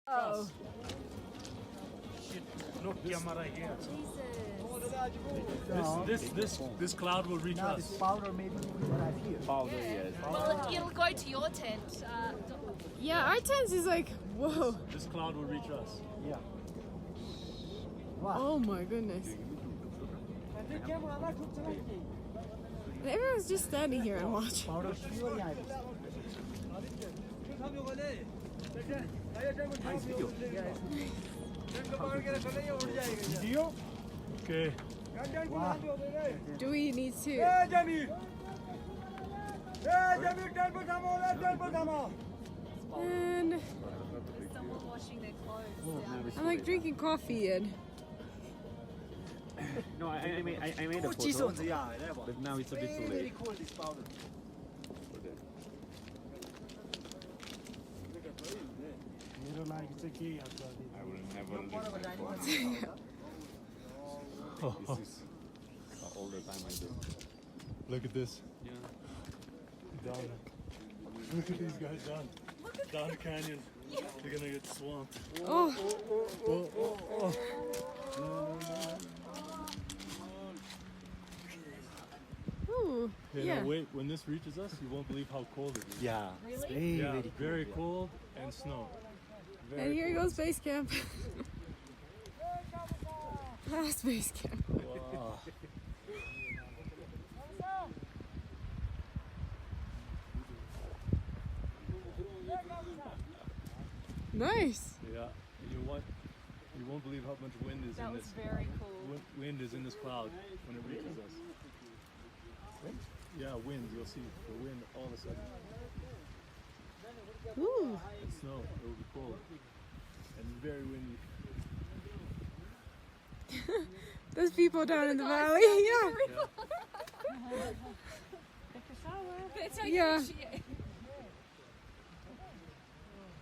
Oh. Shit, no camera here. Jesus. This cloud will reach us. This powder maybe we have here. Powder, yes. Well, it'll go to your tent. Yeah, our tent is like, whoa. This cloud will reach us. Yeah. Wow. Oh my goodness. And everyone's just standing here and watching. Powder sure yeah. Nice video. Video? Okay. Wow. Do we need to? And Someone washing their clothes. I'm like drinking coffee and No, I made a photo, but now it's a bit too late. Cool this powder. I will never leave my phone. This is all the time I do. Look at this. Yeah. Down. Look at these guys down. Down the canyon. They're gonna get swamped. oh, Oh. ooh, yeah. No, wait. When this reaches us, you won't believe how cold it is. Yeah. Really? Yeah, Very very cold and snow. And here goes base camp. Base camp. Wow. Nice. Yeah. You won't believe how much wind is That in was this. very cool. Wind is in this cloud when it reaches us. Yeah, wind. You'll see the wind all of a sudden. Ooh. And snow. It will be cold and very windy. There's people down in the valley. Yeah. It's okay. Yeah.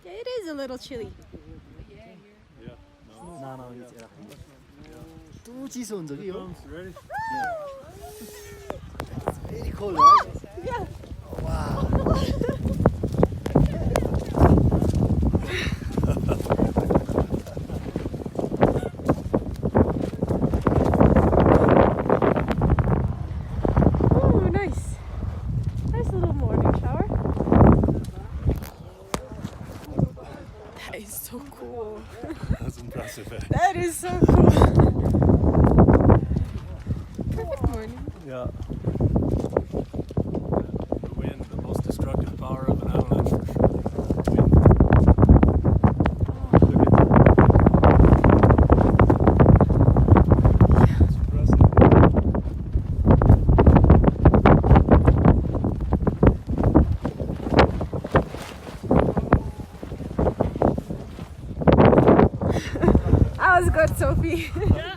Yeah, it is a little chilly. Yeah. No. No, it's 또 지선 저기요. Comes ready. It's very cold, right? Yeah. Wow. Ooh, nice. Nice little morning shower. That is so cool. That's impressive. Eh? That is so cool. Perfect morning. Yeah. The wind, the most destructive power of an avalanche. For sure. Wind. Look at that. It's impressive. That was good, Sophie. Yeah.